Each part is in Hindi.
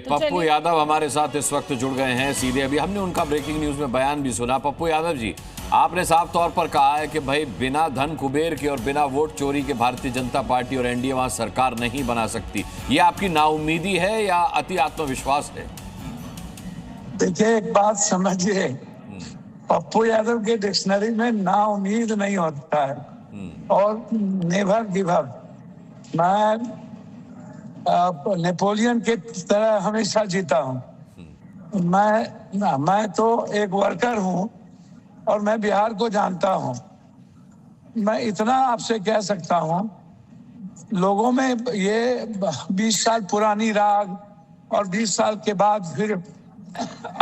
पप्पू यादव हमारे साथ इस वक्त जुड़ गए हैं सीधे। अभी हमने उनका ब्रेकिंग न्यूज में बयान भी सुना। पप्पू यादव जी, आपने साफ तौर पर कहा है कि भाई बिना धन कुबेर के और बिना वोट चोरी के भारतीय जनता पार्टी और एनडीए वहां सरकार नहीं बना सकती। ये आपकी नाउम्मीदी है या अति आत्मविश्वास है? देखिए, एक बात समझिए, पप्पू यादव के डिक्शनरी में नाउम्मीद नहीं होता है और नेवर गिव अप। मैं नेपोलियन के तरह हमेशा जीता हूं। मैं तो एक वर्कर हूं और मैं बिहार को जानता हूं। मैं इतना आपसे कह सकता हूं, लोगों में ये 20 साल पुरानी राग और 20 साल के बाद फिर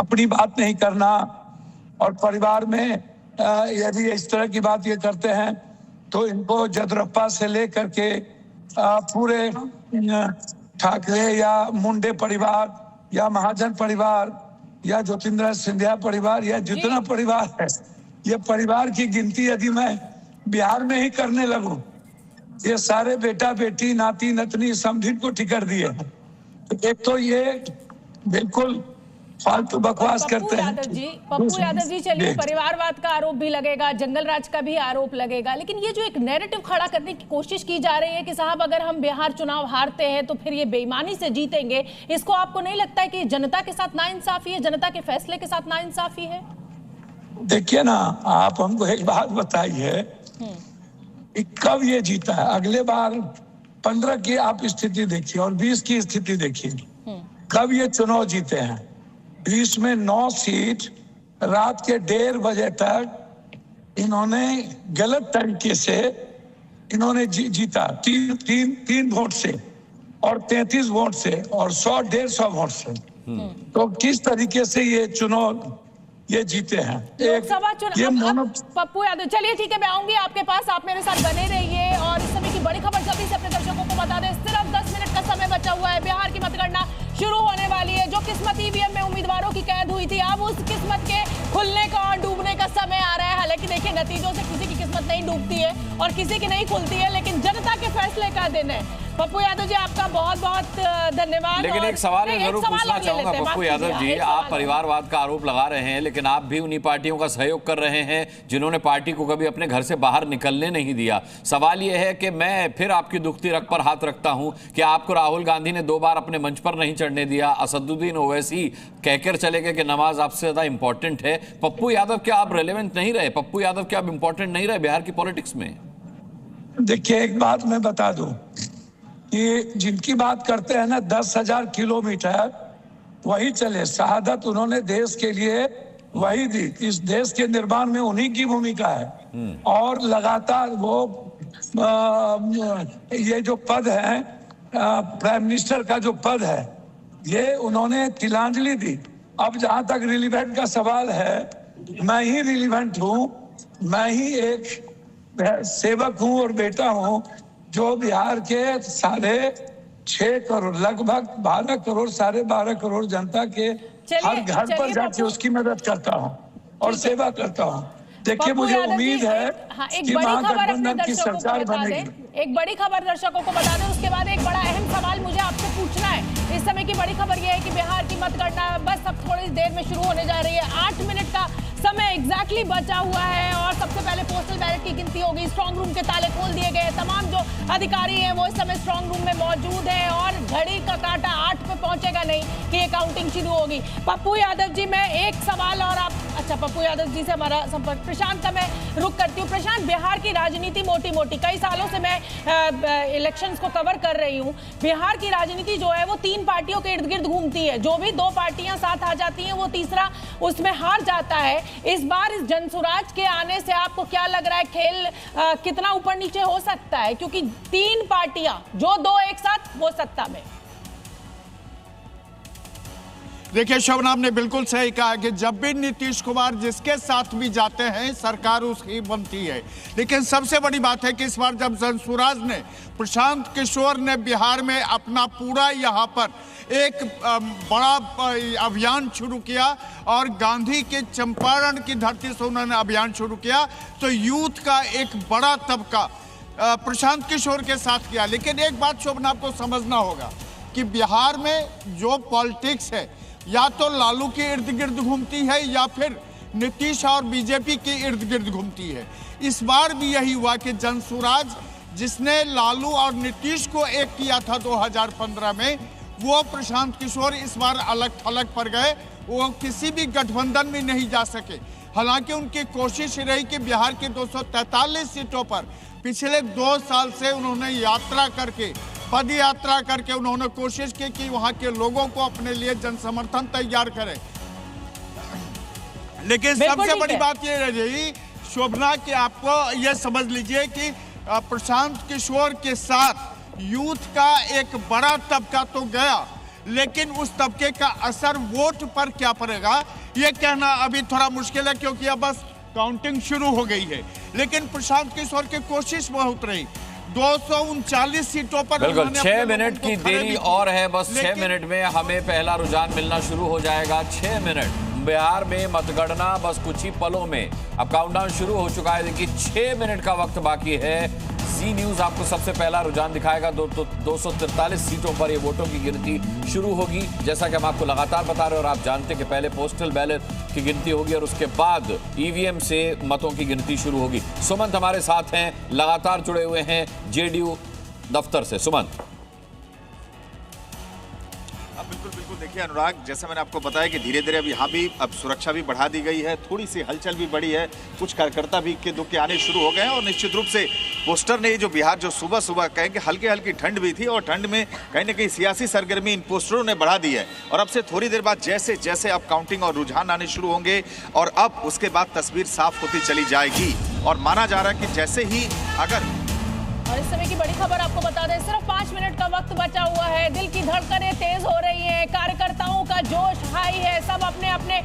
अपनी बात नहीं करना और परिवार में यदि इस तरह की बात ये करते हैं तो इनको जदरप्पा से लेकर के पूरे ठाकरे या मुंडे परिवार या महाजन परिवार या ज्योतिन्द्र सिंधिया परिवार या जितना परिवार है, ये परिवार की गिनती यदि मैं बिहार में ही करने लगूं, ये सारे बेटा बेटी नाती नतनी समधिन को टिकट दिए। एक तो ये बिल्कुल फालतू बकवास करते हैं। पप्पू यादव जी, चलिए परिवारवाद का आरोप भी लगेगा, जंगल राज का भी आरोप लगेगा, लेकिन ये जो एक नैरेटिव खड़ा करने की कोशिश की जा रही है कि साहब अगर हम बिहार चुनाव हारते हैं तो फिर ये बेईमानी से जीतेंगे, इसको आपको नहीं लगता है कि जनता के साथ नाइंसाफी है, जनता के फैसले के साथ नाइंसाफी है? देखिए ना, आप हमको एक बात बताइए, कब ये जीता है? अगले बार 15 की आप स्थिति देखिए और 20 की स्थिति देखिए, कब ये चुनाव जीते हैं। 20 में 9 सीट रात के 1:30 बजे तक इन्होंने गलत तरीके से इन्होंने जीता, तीन वोट से और 33 वोट से और 100-150 वोट से। तो किस तरीके से ये चुनाव ये जीते हैं? लोकसभा चुनाव। पप्पू यादव, चलिए ठीक है, मैं आऊंगी आपके पास, आप मेरे साथ बने रहिए। और इस समय की बड़ी खबर जल्दी से अपने दर्शकों को बता दें, सिर्फ 10 मिनट का समय बचा हुआ है, बिहार की मतगणना शुरू होने वाली है। जो किस्मत ईवीएम में उम्मीदवारों की कैद हुई थी, अब उस किस्मत के खुलने का और डूबने का समय आ रहा है। हालांकि देखिए, नतीजों से किसी की किस्मत नहीं डूबती है और किसी की नहीं खुलती है, लेकिन जनता के फैसले का दिन है। पप्पू यादव जी, आपका बहुत बहुत धन्यवाद। लेकिन एक सवाल मैं जरूर पूछना चाहूंगा पप्पू यादव जी, आप परिवारवाद का आरोप लगा रहे हैं, लेकिन आप भी उन्हीं पार्टियों का सहयोग कर रहे हैं जिन्होंने पार्टी को कभी अपने घर से बाहर निकलने नहीं दिया। सवाल यह है कि मैं फिर आपकी दुखती रग पर हाथ रखता हूं कि आपको राहुल गांधी ने 2 बार अपने मंच पर नहीं चढ़ने दिया, असदुद्दीन ओवैसी कहकर चले गए कि नमाज आपसे ज्यादा इंपॉर्टेंट है। पप्पू यादव, क्या आप रेलेवेंट नहीं रहे? पप्पू यादव, क्या आप इंपॉर्टेंट नहीं रहे बिहार की पॉलिटिक्स में? देखिए, एक बात मैं बता दूं कि जिनकी बात करते हैं ना 10,000 किलोमीटर, वही चले। शहादत उन्होंने देश के लिए वही दी। इस देश के निर्माण में उन्हीं की भूमिका है और लगातार वो ये जो पद है, प्राइम मिनिस्टर का जो पद है, ये उन्होंने तिलांजलि दी। अब जहां तक रिलीवेंट का सवाल है, मैं ही रिलीवेंट हूं, मैं ही एक सेवक हूं और बेटा हूं जो बिहार के 6.5 करोड़, लगभग 12 करोड़, 12.5 करोड़ जनता के हर घर पर जाके उसकी मदद करता हूं और सेवा करता हूं। देखिए, मुझे उम्मीद है कि महागठबंधन की सरकार बनेगी। एक बड़ी खबर दर्शकों को बता दें, उसके बाद एक बड़ा अहम सवाल मुझे आपसे पूछना है। इस समय की बड़ी खबर यह है कि बिहार की मतगणना बस अब थोड़ी देर में शुरू होने जा रही है। 8 मिनट का समय एग्जैक्टली बचा हुआ है और सबसे पहले पोस्टल बैलेट की गिनती होगी। स्ट्रांग रूम के ताले खोल दिए गए, तमाम जो अधिकारी हैं वो इस समय स्ट्रांग रूम में मौजूद है और घड़ी का कांटा 8 पे पहुंचेगा नहीं कि ये काउंटिंग शुरू होगी। पप्पू यादव जी, मैं एक सवाल और आप, अच्छा, पप्पू यादव जी से हमारा संपर्क प्रशांत का मैं रुक करती हूँ। प्रशांत, बिहार की राजनीति मोटी कई सालों से मैं इलेक्शंस को कवर कर रही हूँ। बिहार की राजनीति जो है वो 3 पार्टियों के इर्द गिर्द घूमती है। जो भी 2 पार्टियां साथ आ जाती हैं वो तीसरा उसमें हार जाता है। इस बार इस जनसुराज के आने से आपको क्या लग रहा है, खेल कितना ऊपर नीचे हो सकता है? क्योंकि 3 पार्टियां जो 2 एक साथ वो सत्ता में। देखिए, शोभना ने बिल्कुल सही कहा कि जब भी नीतीश कुमार जिसके साथ भी जाते हैं सरकार उसकी बनती है। लेकिन सबसे बड़ी बात है कि इस बार जब जनसुराज ने, प्रशांत किशोर ने बिहार में अपना पूरा यहाँ पर एक बड़ा अभियान शुरू किया और गांधी के चंपारण की धरती से उन्होंने अभियान शुरू किया, तो यूथ का एक बड़ा तबका प्रशांत किशोर के साथ किया। लेकिन एक बात शोभना आपको समझना होगा कि बिहार में जो पॉलिटिक्स है या तो लालू के इर्द गिर्द घूमती है या फिर नीतीश और बीजेपी के इर्द गिर्द घूमती है। इस बार भी यही हुआ कि जनसुराज जिसने लालू और नीतीश को एक किया था 2015 में, वो प्रशांत किशोर इस बार अलग थलग पर गए, वो किसी भी गठबंधन में नहीं जा सके। हालांकि उनकी कोशिश रही कि बिहार की 243 सीटों पर पिछले 2 साल से उन्होंने यात्रा करके, पद यात्रा करके उन्होंने कोशिश की कि वहां के लोगों को अपने लिए जनसमर्थन तैयार करें। लेकिन सबसे बड़ी बात ये रही शोभना कि आपको ये समझ लीजिए कि प्रशांत किशोर के साथ यूथ का एक बड़ा तबका तो गया, लेकिन उस तबके का असर वोट पर क्या पड़ेगा ये कहना अभी थोड़ा मुश्किल है, क्योंकि अब बस काउंटिंग शुरू हो गई है। लेकिन प्रशांत किशोर की कोशिश बहुत रही, 239 सीटों पर बिल्कुल 6 मिनट की देरी और है, बस 6 मिनट में हमें पहला रुझान मिलना शुरू हो जाएगा। 6 मिनट बिहार में मतगणना बस कुछ ही पलों में, अब काउंटडाउन शुरू हो चुका है। देखिए 6 मिनट का वक्त बाकी है। जी न्यूज आपको सबसे पहला रुझान दिखाएगा। 243 सीटों पर ये वोटों की गिनती शुरू होगी, जैसा कि हम आपको लगातार बता रहे हैं। और आप जानते हैं कि पहले पोस्टल बैलेट की गिनती होगी और उसके बाद ईवीएम से मतों की गिनती शुरू होगी। सुमंत हमारे साथ हैं, लगातार जुड़े हुए हैं जेडीयू दफ्तर से। सुमंत। बिल्कुल बिल्कुल, देखिए अनुराग, जैसे मैंने आपको बताया कि धीरे धीरे अब यहाँ भी अब सुरक्षा भी बढ़ा दी गई है, थोड़ी सी हलचल भी बढ़ी है, कुछ कार्यकर्ता भी इक्के दुक्के आने शुरू हो गए हैं। और निश्चित रूप से पोस्टर ने जो बिहार जो सुबह सुबह कहेंगे हल्की हल्की ठंड भी थी, और ठंड में कहीं ना कहीं सियासी सरगर्मी इन पोस्टरों ने बढ़ा दी है। और अब से थोड़ी देर बाद जैसे जैसे अब काउंटिंग और रुझान आने शुरू होंगे और अब उसके बाद तस्वीर साफ होती चली जाएगी। और माना जा रहा है कि जैसे ही अगर और इस समय की बड़ी खबर आपको बता दें, सिर्फ 5 मिनट का वक्त बचा हुआ है। दिल की धड़कनें तेज हो रही हैं, कार्यकर्ताओं का जोश हाई है, सब अपने अपने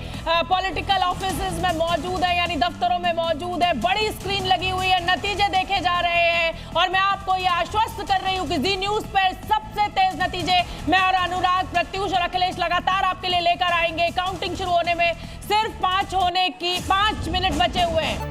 पॉलिटिकल ऑफिसेज में मौजूद है, यानी दफ्तरों में मौजूद है। बड़ी स्क्रीन लगी हुई है, नतीजे देखे जा रहे हैं। और मैं आपको ये आश्वस्त कर रही हूँ कि जी न्यूज पर सबसे तेज नतीजे मैं और अनुराग, प्रत्युष और अखिलेश लगातार आपके लिए लेकर आएंगे। काउंटिंग शुरू होने में सिर्फ 5 मिनट बचे हुए हैं।